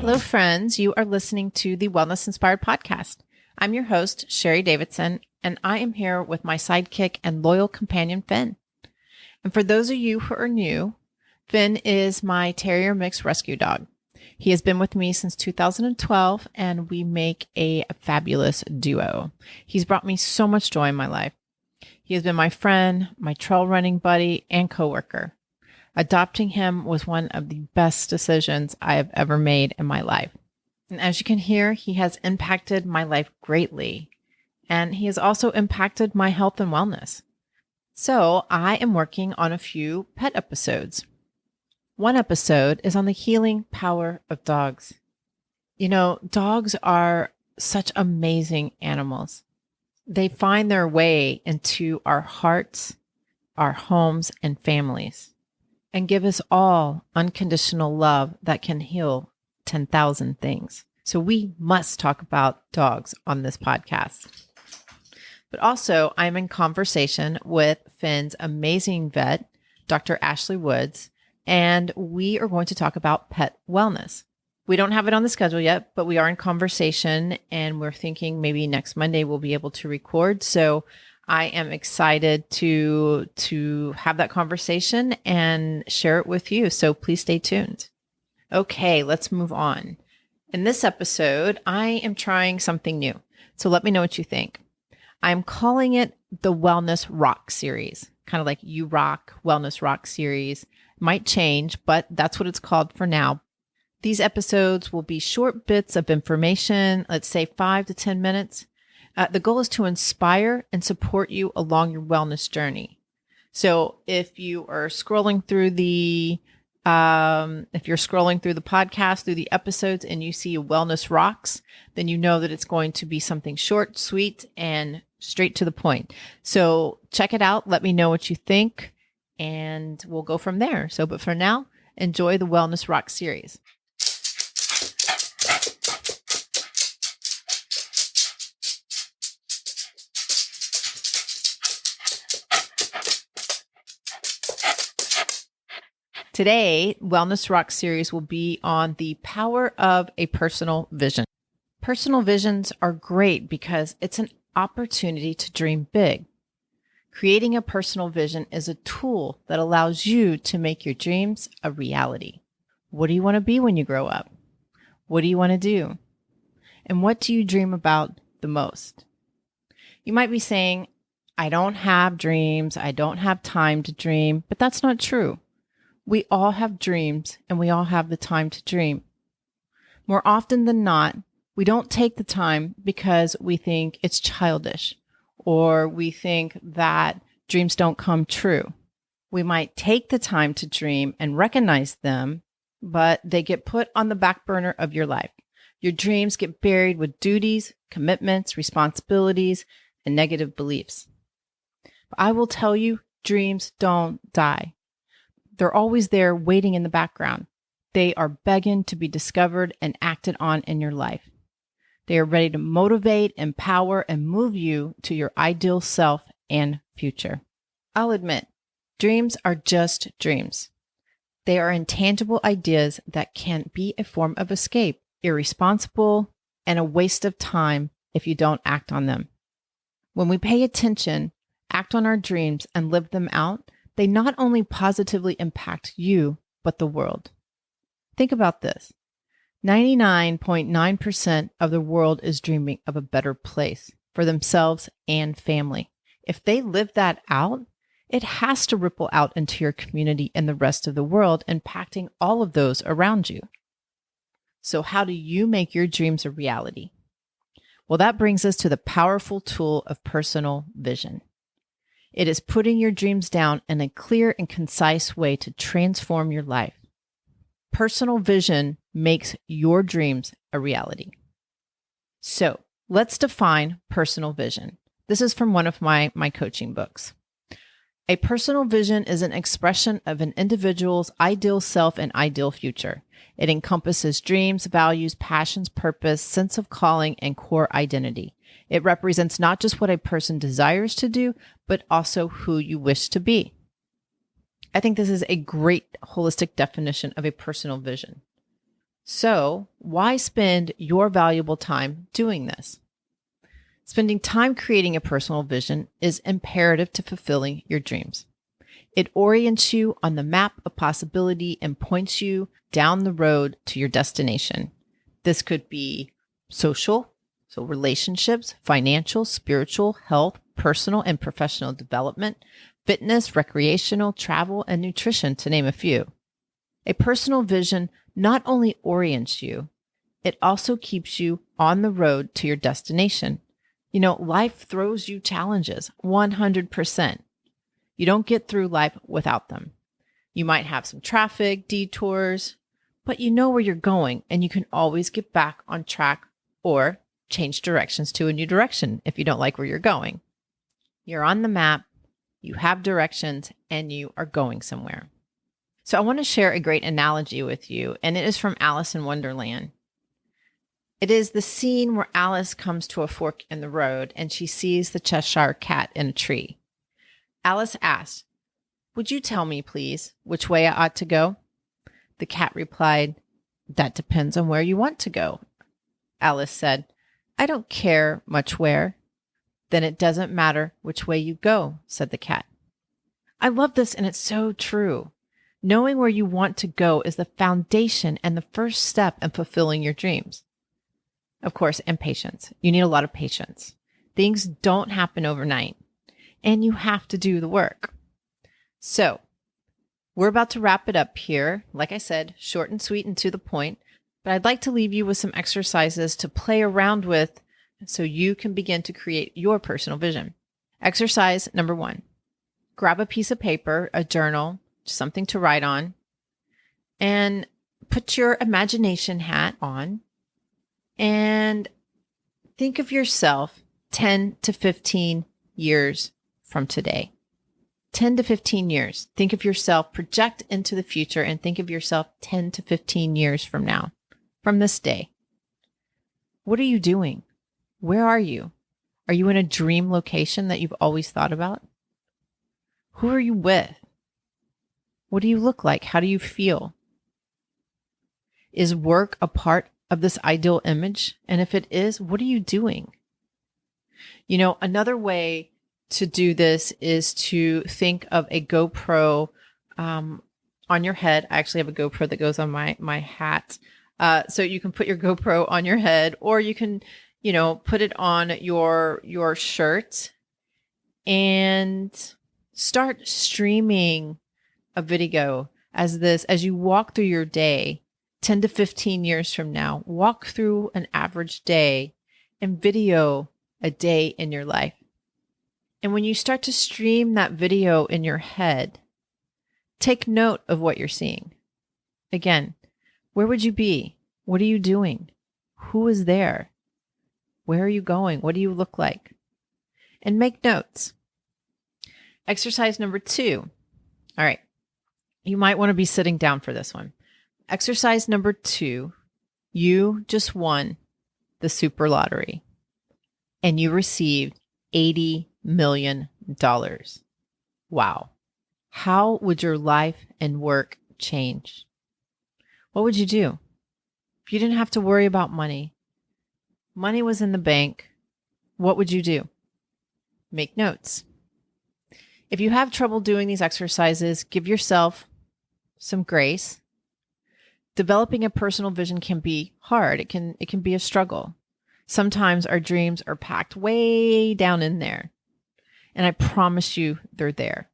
Hello, friends. You are listening to the Wellness Inspired Podcast. I'm your host, Sheri Davidson, and I am here with my sidekick and loyal companion, Finn. And for those of you who are new, Finn is my terrier mix rescue dog. He has been with me since 2012, and we make a fabulous duo. He's brought me so much joy in my life. He has been my friend, my trail running buddy, and coworker. Adopting him was one of the best decisions I have ever made in my life. And as you can hear, he has impacted my life greatly. And he has also impacted my health and wellness. So I am working on a few pet episodes. One episode is on the healing power of dogs. You know, dogs are such amazing animals. They find their way into our hearts, our homes, and families, and give us all unconditional love that can heal 10,000 things. So we must talk about dogs on this podcast. But also, I'm in conversation with Finn's amazing vet, Dr. Ashley Woods, and we are going to talk about pet wellness. We don't have it on the schedule yet, but we are in conversation, and we're thinking maybe next Monday we'll be able to record. So I am excited to have that conversation and share it with you. So please stay tuned. Okay, let's move on. In this episode, I am trying something new. So let me know what you think. I'm calling it the Wellness Rock series, kind of like You Rock, Wellness Rock series. Might change, but that's what it's called for now. These episodes will be short bits of information, let's say 5 to 10 minutes. The goal is to inspire and support you along your wellness journey. So if you are scrolling through the podcast, through the episodes, and you see Wellness Rocks, then you know that it's going to be something short, sweet, and straight to the point. So check it out. Let me know what you think, and we'll go from there. So, but for now, enjoy the Wellness Rock series. Today, Wellness Rock series will be on the power of a personal vision. Personal visions are great because it's an opportunity to dream big. Creating a personal vision is a tool that allows you to make your dreams a reality. What do you want to be when you grow up? What do you want to do? And what do you dream about the most? You might be saying, I don't have dreams. I don't have time to dream, but that's not true. We all have dreams, and we all have the time to dream. More often than not, we don't take the time because we think it's childish, or we think that dreams don't come true. We might take the time to dream and recognize them, but they get put on the back burner of your life. Your dreams get buried with duties, commitments, responsibilities, and negative beliefs. But I will tell you, dreams don't die. They're always there waiting in the background. They are begging to be discovered and acted on in your life. They are ready to motivate, empower, and move you to your ideal self and future. I'll admit, dreams are just dreams. They are intangible ideas that can be a form of escape, irresponsible, and a waste of time if you don't act on them. When we pay attention, act on our dreams, and live them out, they not only positively impact you, but the world. Think about this. 99.9% of the world is dreaming of a better place for themselves and family. If they live that out, it has to ripple out into your community and the rest of the world, impacting all of those around you. So how do you make your dreams a reality? Well, that brings us to the powerful tool of personal vision. It is putting your dreams down in a clear and concise way to transform your life. Personal vision makes your dreams a reality. So let's define personal vision. This is from one of my coaching books. A personal vision is an expression of an individual's ideal self and ideal future. It encompasses dreams, values, passions, purpose, sense of calling, and core identity. It represents not just what a person desires to do, but also who you wish to be. I think this is a great holistic definition of a personal vision. So why spend your valuable time doing this? Spending time creating a personal vision is imperative to fulfilling your dreams. It orients you on the map of possibility and points you down the road to your destination. This could be social, so relationships, financial, spiritual, health, personal and professional development, fitness, recreational, travel, and nutrition, to name a few. A personal vision not only orients you, it also keeps you on the road to your destination. Life throws you challenges, 100%. You don't get through life without them. You might have some traffic, detours, but you know where you're going and you can always get back on track or change directions to a new direction if you don't like where you're going. You're on the map, you have directions, and you are going somewhere. So I want to share a great analogy with you, and it is from Alice in Wonderland. It is the scene where Alice comes to a fork in the road and she sees the Cheshire Cat in a tree. Alice asks, "Would you tell me, please, which way I ought to go?" The cat replied, "That depends on where you want to go." Alice said, "I don't care much where." "Then it doesn't matter which way you go," said the cat. I love this, and it's so true. Knowing where you want to go is the foundation and the first step in fulfilling your dreams. Of course, and patience. You need a lot of patience. Things don't happen overnight, and you have to do the work. So, we're about to wrap it up here. Like I said, short and sweet and to the point, but I'd like to leave you with some exercises to play around with so you can begin to create your personal vision. Exercise number 1. Grab a piece of paper, a journal, something to write on, and put your imagination hat on and think of yourself 10 to 15 years from today. 10 to 15 years. Think of yourself, project into the future, and think of yourself 10 to 15 years from now, from this day. What are you doing? Where are you? Are you in a dream location that you've always thought about? Who are you with? What do you look like? How do you feel? Is work a part of this ideal image? And if it is, what are you doing? Another way to do this is to think of a GoPro on your head. I actually have a GoPro that goes on my hat. So you can put your GoPro on your head, or you can, put it on your shirt and start streaming a video as you walk through your day. 10 to 15 years from now, walk through an average day and video a day in your life. And when you start to stream that video in your head, take note of what you're seeing. Again, where would you be? What are you doing? Who is there? Where are you going? What do you look like? And make notes. Exercise number 2. All right. You might want to be sitting down for this one. Exercise number 2, you just won the super lottery and you received $80 million. Wow. How would your life and work change? What would you do? If you didn't have to worry about money, money was in the bank, what would you do? Make notes. If you have trouble doing these exercises, give yourself some grace. Developing a personal vision can be hard. It can be a struggle. Sometimes our dreams are packed way down in there. And I promise you they're there.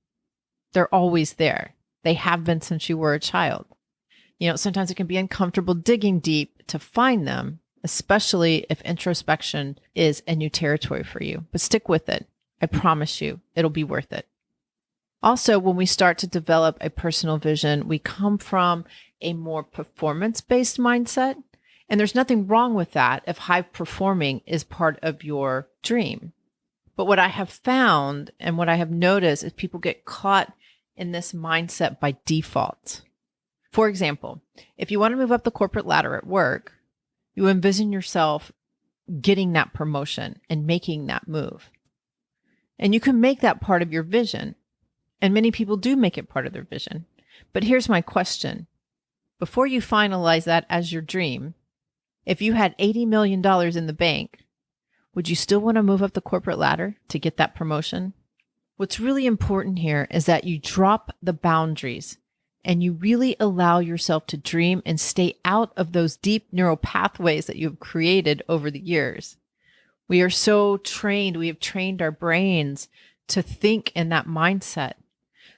They're always there. They have been since you were a child. Sometimes it can be uncomfortable digging deep to find them, especially if introspection is a new territory for you. But stick with it. I promise you, it'll be worth it. Also, when we start to develop a personal vision, we come from a more performance-based mindset. And there's nothing wrong with that if high performing is part of your dream. But what I have found and what I have noticed is people get caught in this mindset by default. For example, if you want to move up the corporate ladder at work, you envision yourself getting that promotion and making that move. And you can make that part of your vision. And many people do make it part of their vision. But here's my question. before you finalize that as your dream, if you had $80 million in the bank, would you still want to move up the corporate ladder to get that promotion? What's really important here is that you drop the boundaries and you really allow yourself to dream and stay out of those deep neural pathways that you've created over the years. We are so trained. We have trained our brains to think in that mindset.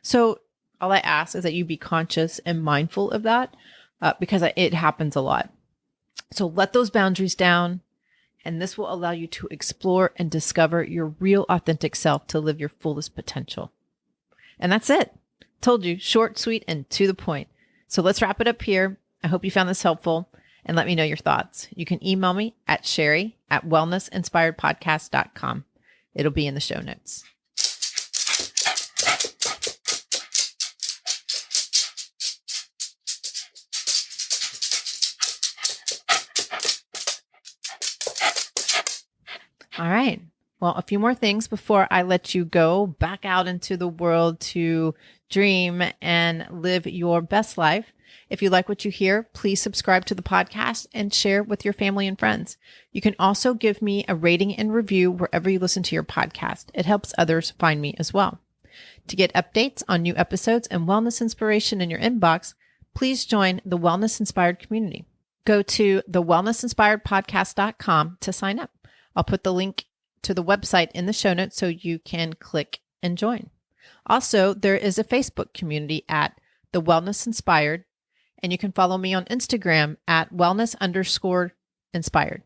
So all I ask is that you be conscious and mindful of that because it happens a lot. So let those boundaries down, and this will allow you to explore and discover your real authentic self to live your fullest potential. And that's it. Told you, short, sweet, and to the point. So let's wrap it up here. I hope you found this helpful, and let me know your thoughts. You can email me at Sheri@wellnessinspiredpodcast.com. It'll be in the show notes. All right. Well, a few more things before I let you go back out into the world to dream and live your best life. If you like what you hear, please subscribe to the podcast and share with your family and friends. You can also give me a rating and review wherever you listen to your podcast. It helps others find me as well. To get updates on new episodes and wellness inspiration in your inbox, please join the Wellness Inspired community. Go to thewellnessinspiredpodcast.com to sign up. I'll put the link to the website in the show notes so you can click and join. Also, there is a Facebook community at The Wellness Inspired, and you can follow me on Instagram at wellness_inspired.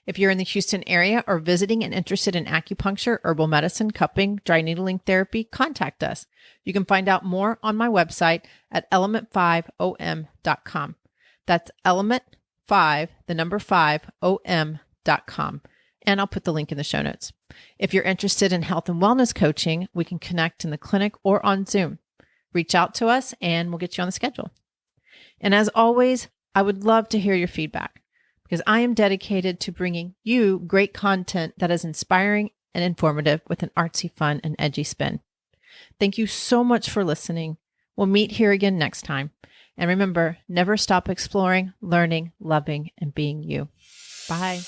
If you're in the Houston area or visiting and interested in acupuncture, herbal medicine, cupping, dry needling therapy, contact us. You can find out more on my website at element5om.com. That's element5, the number 5om.com. And I'll put the link in the show notes. If you're interested in health and wellness coaching, we can connect in the clinic or on Zoom. Reach out to us and we'll get you on the schedule. And as always, I would love to hear your feedback because I am dedicated to bringing you great content that is inspiring and informative with an artsy, fun, and edgy spin. Thank you so much for listening. We'll meet here again next time. And remember, never stop exploring, learning, loving, and being you. Bye.